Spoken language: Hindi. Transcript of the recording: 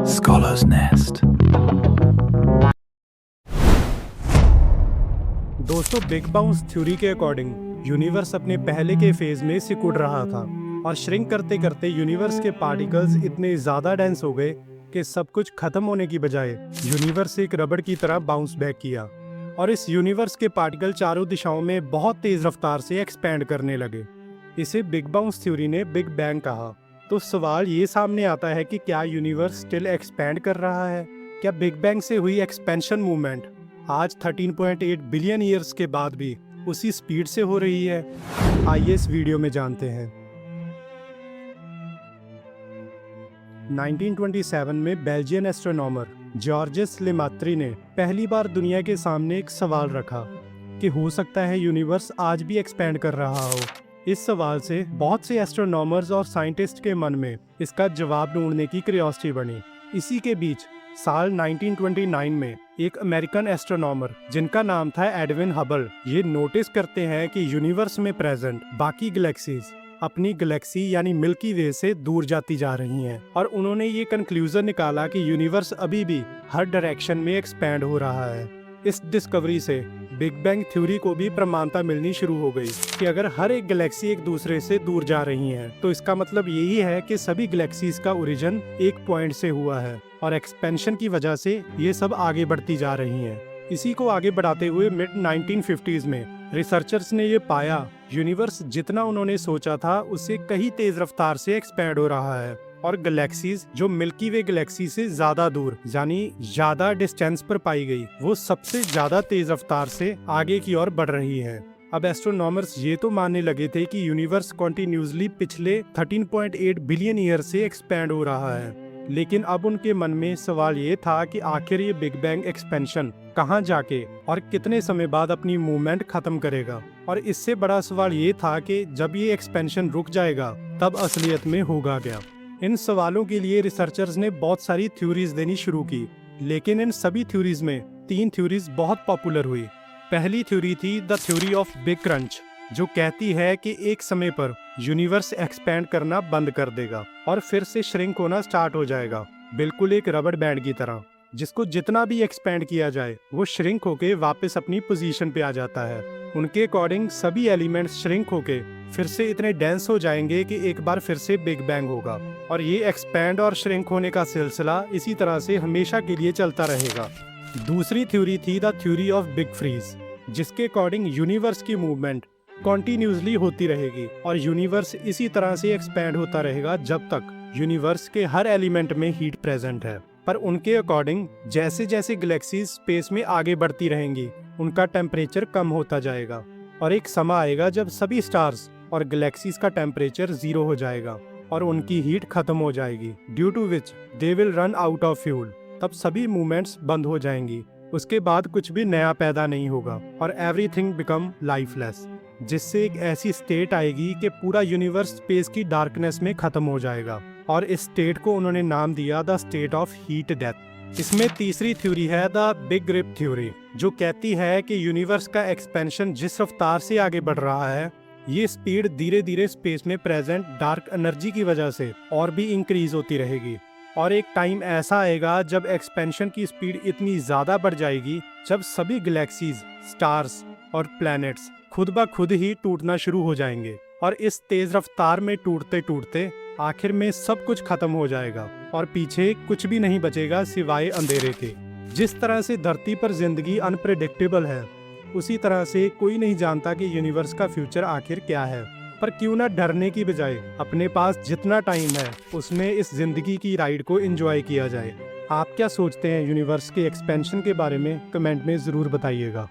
Scholar's Nest। दोस्तों, बिग बाउंस थ्योरी के अकॉर्डिंग यूनिवर्स अपने पहले के फेज में सिकुड़ रहा था और श्रिंक करते करते यूनिवर्स के पार्टिकल्स इतने ज्यादा डेंस हो गए कि सब कुछ खत्म होने की बजाय यूनिवर्स एक रबड़ की तरह बाउंस बैक किया और इस यूनिवर्स के पार्टिकल चारों दिशाओं में बहुत तेज रफ्तार से एक्सपैंड करने लगे। इसे बिग बाउंस थ्योरी ने बिग बैंग कहा। तो सवाल ये सामने आता है कि क्या यूनिवर्स स्टिल एक्सपैंड कर रहा है? क्या बिग बैंग से हुई एक्सपेंशन मूवमेंट आज 13.8 बिलियन ईयर्स के बाद भी उसी स्पीड से हो रही है? आइए इस वीडियो में जानते हैं। 1927 में बेल्जियन एस्ट्रोनॉमर जॉर्जेस लेमात्री ने पहली बार दुनिया के सामने एक सवाल रखा कि हो सकता है यूनिवर्स आज भी एक्सपैंड कर रहा हो। इस सवाल से बहुत से एस्ट्रोनॉमर्स और साइंटिस्ट के मन में इसका जवाब ढूंढने की क्यूरियोसिटी बनी। इसी के बीच साल 1929 में एक अमेरिकन एस्ट्रोनॉमर जिनका नाम था एडविन हबल ये नोटिस करते हैं कि यूनिवर्स में प्रेजेंट बाकी गैलेक्सीज अपनी गैलेक्सी यानी मिल्की वे से दूर जाती जा रही हैं और उन्होंने ये कंक्लूजन निकाला कि यूनिवर्स अभी भी हर डायरेक्शन में एक्सपैंड हो रहा है। इस डिस्कवरी से बिग बैंग थ्योरी को भी प्रमाणता मिलनी शुरू हो गई कि अगर हर एक गैलेक्सी एक दूसरे से दूर जा रही है तो इसका मतलब यही है कि सभी गैलेक्सीज का ओरिजिन एक पॉइंट से हुआ है और एक्सपेंशन की वजह से ये सब आगे बढ़ती जा रही हैं। इसी को आगे बढ़ाते हुए मिड 1950s में रिसर्चर्स ने ये पाया यूनिवर्स जितना उन्होंने सोचा था उससे कहीं तेज रफ्तार से एक्सपैंड हो रहा है और गैलेक्सीज जो मिल्की वे गैलेक्सी से ज्यादा दूर यानी ज्यादा डिस्टेंस पर पाई गई वो सबसे ज्यादा तेज रफ्तार से आगे की ओर बढ़ रही है। अब एस्ट्रोनॉमर्स ये तो मानने लगे थे कि यूनिवर्स कॉन्टिन्यूसली पिछले 13.8 बिलियन ईयर से एक्सपैंड हो रहा है, लेकिन अब उनके मन में सवाल ये था कि आखिर ये बिग बैंग एक्सपेंशन कहाँ जाके और कितने समय बाद अपनी मूवमेंट खत्म करेगा। और इससे बड़ा सवाल ये था कि जब ये एक्सपेंशन रुक जाएगा तब असलियत में होगा क्या। इन सवालों के लिए रिसर्चर्स ने बहुत सारी थ्योरीज देनी शुरू की, लेकिन इन सभी थ्योरीज में 3 थ्योरीज बहुत पॉपुलर हुई। पहली थ्योरी थी the theory of big crunch, जो कहती है कि एक समय पर यूनिवर्स एक्सपैंड करना बंद कर देगा और फिर से श्रिंक होना स्टार्ट हो जाएगा, बिल्कुल एक रबड़ बैंड की तरह, जिसको जितना भी एक्सपैंड किया जाए वो श्रिंक होके वापस अपनी पोजीशन पे आ जाता है। उनके अकॉर्डिंग सभी एलिमेंट्स श्रिंक होके फिर से इतने डेंस हो जाएंगे कि एक बार फिर से बिग बैंग होगा और ये एक्सपैंड और श्रिंक होने का सिलसिला इसी तरह से हमेशा के लिए चलता रहेगा। दूसरी थ्योरी थी the theory of big freeze, जिसके अकॉर्डिंग यूनिवर्स की मूवमेंट कॉन्टिन्यूसली होती रहेगी और यूनिवर्स इसी तरह से एक्सपैंड होता रहेगा जब तक यूनिवर्स के हर एलिमेंट में हीट प्रेजेंट है। पर उनके अकॉर्डिंग जैसे जैसे गैलेक्सीज स्पेस में आगे बढ़ती रहेंगी उनका टेम्परेचर कम होता जाएगा और एक समय आएगा जब सभी स्टार्स और गैलेक्सीज का टेम्परेचर 0 हो जाएगा और उनकी हीट खत्म हो जाएगी, due to which they will run out of fuel. तब सभी मूवमेंट्स बंद हो जाएंगी, उसके बाद कुछ भी नया पैदा नहीं होगा और एवरीथिंग बिकम लाइफलेस, जिससे एक ऐसी स्टेट आएगी कि पूरा यूनिवर्स स्पेस की डार्कनेस में खत्म हो जाएगा और इस स्टेट को उन्होंने नाम दिया the state of heat death. इसमें तीसरी थ्योरी है द बिग रिप थ्योरी, जो कहती है कि यूनिवर्स का एक्सपेंशन जिस रफ्तार से आगे बढ़ रहा है ये स्पीड धीरे धीरे स्पेस में प्रेजेंट डार्क एनर्जी की वजह से और भी इंक्रीज होती रहेगी और एक टाइम ऐसा आएगा जब एक्सपेंशन की स्पीड इतनी ज्यादा बढ़ जाएगी जब सभी गैलेक्सीज, स्टार्स और प्लैनेट्स खुद ब खुद ही टूटना शुरू हो जाएंगे और इस तेज रफ्तार में टूटते टूटते आखिर में सब कुछ खत्म हो जाएगा और पीछे कुछ भी नहीं बचेगा सिवाय अंधेरे के। जिस तरह से धरती पर जिंदगी अनप्रेडिक्टेबल है उसी तरह से कोई नहीं जानता कि यूनिवर्स का फ्यूचर आखिर क्या है। पर क्यों ना डरने की बजाय अपने पास जितना टाइम है उसमें इस जिंदगी की राइड को एंजॉय किया जाए। आप क्या सोचते हैं यूनिवर्स के एक्सपेंशन के बारे में? कमेंट में जरूर बताइएगा।